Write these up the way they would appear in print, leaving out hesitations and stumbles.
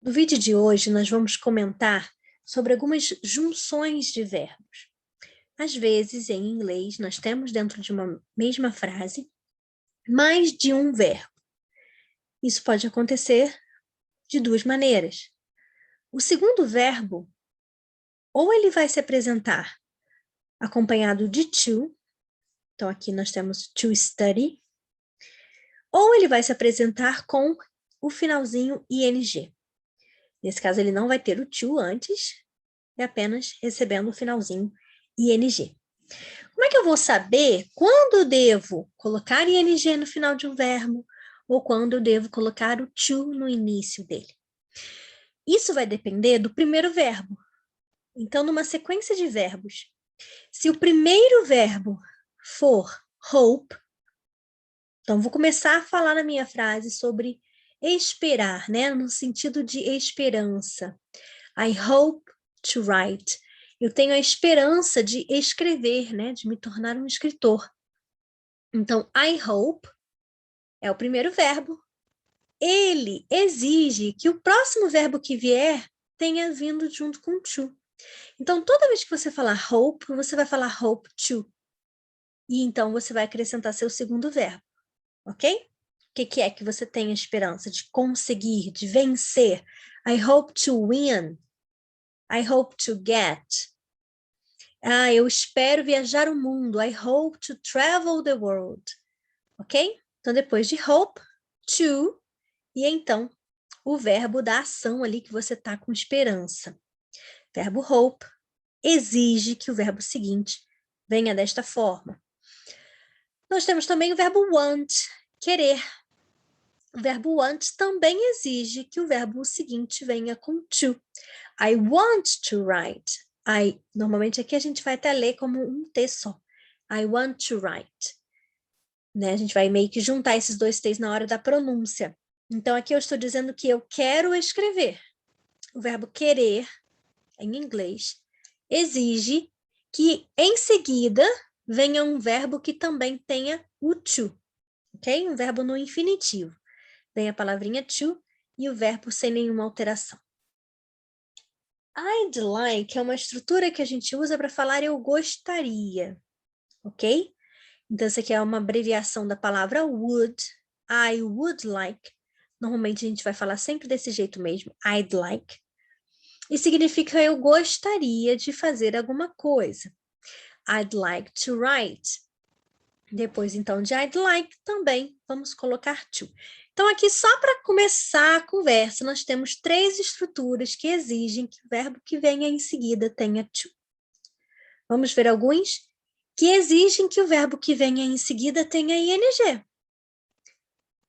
No vídeo de hoje, nós vamos comentar sobre algumas junções de verbos. Às vezes, em inglês, nós temos dentro de uma mesma frase mais de um verbo. Isso pode acontecer de duas maneiras. O segundo verbo, ou ele vai se apresentar acompanhado de to, então aqui nós temos to study, ou ele vai se apresentar com o finalzinho ing. Nesse caso, ele não vai ter o to antes, é apenas recebendo o finalzinho ing. Como é que eu vou saber quando eu devo colocar ing no final de um verbo ou quando eu devo colocar o to no início dele? Isso vai depender do primeiro verbo. Então, numa sequência de verbos, se o primeiro verbo for hope, então vou começar a falar na minha frase sobre esperar, né? No sentido de esperança. I hope to write. Eu tenho a esperança de escrever, né? De me tornar um escritor. Então, I hope é o primeiro verbo. Ele exige que o próximo verbo que vier tenha vindo junto com to. Então, toda vez que você falar hope, você vai falar hope to. E então você vai acrescentar seu segundo verbo, ok? O que é que você tem a esperança de conseguir, de vencer? I hope to win. I hope to get. Eu espero viajar o mundo. I hope to travel the world. Ok? Então, depois de hope, to, e então o verbo da ação ali que você está com esperança. Verbo hope exige que o verbo seguinte venha desta forma. Nós temos também o verbo want, querer. O verbo want também exige que o verbo seguinte venha com to. I want to write. Normalmente aqui a gente vai até ler como um T só. I want to write. Né? A gente vai meio que juntar esses dois T's na hora da pronúncia. Então, aqui eu estou dizendo que eu quero escrever. O verbo querer, em inglês, exige que em seguida venha um verbo que também tenha o to. Ok? Um verbo no infinitivo. Vem a palavrinha to e o verbo sem nenhuma alteração. I'd like é uma estrutura que a gente usa para falar eu gostaria. Ok? Então, isso aqui é uma abreviação da palavra would. I would like. Normalmente a gente vai falar sempre desse jeito mesmo. I'd like. E significa eu gostaria de fazer alguma coisa. I'd like to write. Depois, então, de I'd like, também vamos colocar to. Então, aqui, só para começar a conversa, nós temos três estruturas que exigem que o verbo que venha em seguida tenha to. Vamos ver alguns que exigem que o verbo que venha em seguida tenha ing.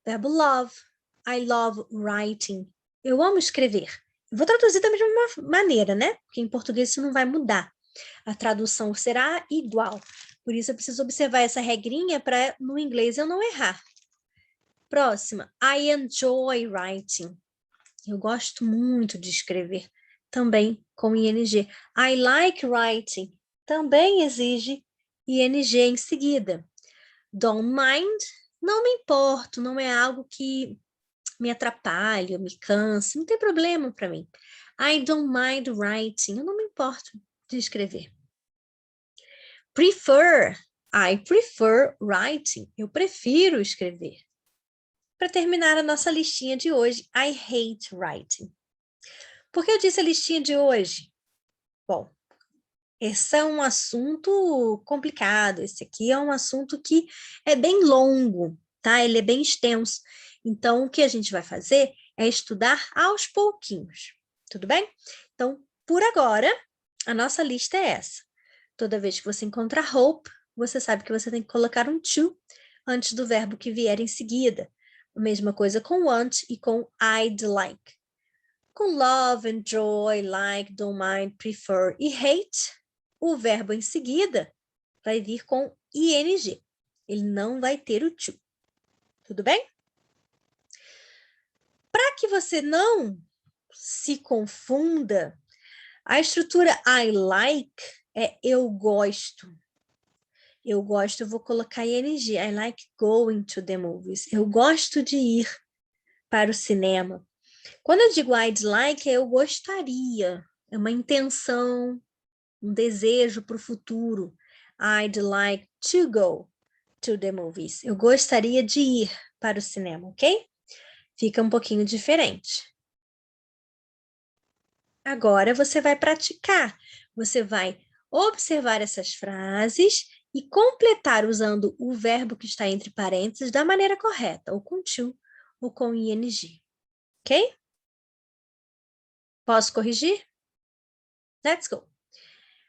Verbo love. I love writing. Eu amo escrever. Eu vou traduzir da mesma maneira, né? Porque em português isso não vai mudar. A tradução será igual. Por isso eu preciso observar essa regrinha para no inglês eu não errar. Próxima. I enjoy writing. Eu gosto muito de escrever. Também com ing. I like writing. Também exige ing em seguida. Don't mind, não me importo, não é algo que me atrapalhe, me canse, não tem problema para mim. I don't mind writing, eu não me importo de escrever. Prefer, I prefer writing, eu prefiro escrever. Para terminar a nossa listinha de hoje, I hate writing. Por que eu disse a listinha de hoje? Bom, esse é um assunto complicado, esse aqui é um assunto que é bem longo, tá? Ele é bem extenso. Então, o que a gente vai fazer é estudar aos pouquinhos, tudo bem? Então, por agora, a nossa lista é essa. Toda vez que você encontrar hope, você sabe que você tem que colocar um to antes do verbo que vier em seguida. A mesma coisa com want e com I'd like. Com love, enjoy, like, don't mind, prefer e hate, o verbo em seguida vai vir com ing. Ele não vai ter o to. Tudo bem? Para que você não se confunda, a estrutura I like é eu gosto. Eu gosto, eu vou colocar ing. I like going to the movies. Eu gosto de ir para o cinema. Quando eu digo I'd like, eu gostaria. É uma intenção, um desejo para o futuro. I'd like to go to the movies. Eu gostaria de ir para o cinema, ok? Fica um pouquinho diferente. Agora você vai praticar. Você vai observar essas frases e completar usando o verbo que está entre parênteses da maneira correta, ou com to, ou com ing. Ok? Posso corrigir? Let's go.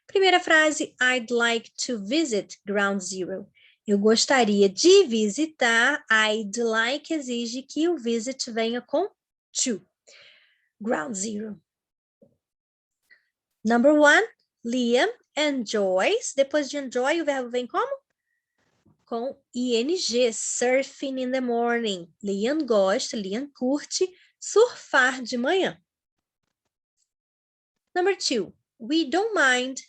Primeira frase, I'd like to visit Ground Zero. Eu gostaria de visitar. I'd like exige que o visit venha com to. Ground Zero. Number one, Liam enjoys. Depois de enjoy, o verbo vem como? Com ing, surfing in the morning. Liam gosta, Liam curte surfar de manhã. Number two, we don't mind.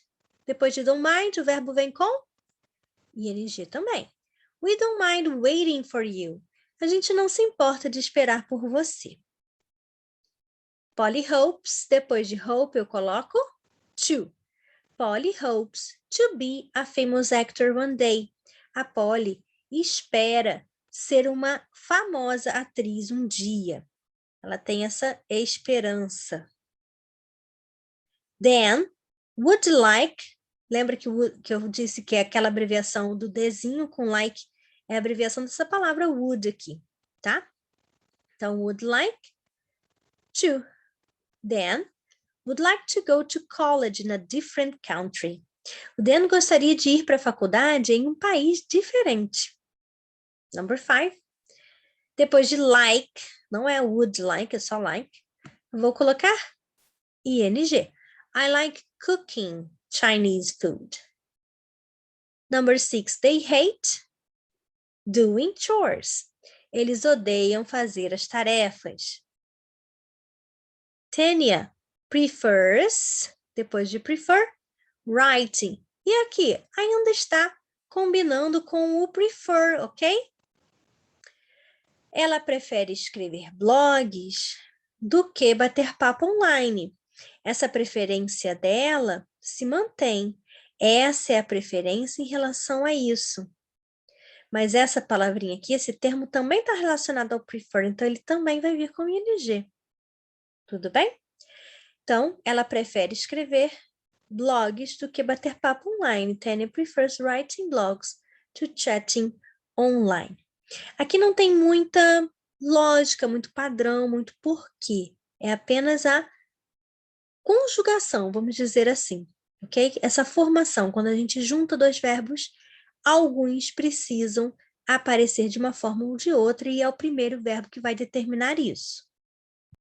Depois de don't mind, o verbo vem com ing também. We don't mind waiting for you. A gente não se importa de esperar por você. Polly hopes. Depois de hope, eu coloco to. Polly hopes to be a famous actor one day. A Polly espera ser uma famosa atriz um dia. Ela tem essa esperança. Dan would like. Lembra que eu disse que é aquela abreviação do Dzinho com like? É a abreviação dessa palavra would aqui, tá? Então, would like to. Dan would like to go to college in a different country. O Dan gostaria de ir para a faculdade em um país diferente. Number 5. Depois de like, não é would like, é só like. Eu vou colocar ing. I like cooking Chinese food. Number 6. They hate doing chores. Eles odeiam fazer as tarefas. Tanya prefers, depois de prefer, writing. E aqui, ainda está combinando com o prefer, ok? Ela prefere escrever blogs do que bater papo online. Essa preferência dela se mantém. Essa é a preferência em relação a isso. Mas essa palavrinha aqui, esse termo também está relacionado ao prefer, então ele também vai vir com ing. Tudo bem? Então, ela prefere escrever blogs do que bater papo online. Tanya prefers writing blogs to chatting online. Aqui não tem muita lógica, muito padrão, muito porquê. É apenas a conjugação, vamos dizer assim, ok? Essa formação, quando a gente junta dois verbos, alguns precisam aparecer de uma forma ou de outra, e é o primeiro verbo que vai determinar isso.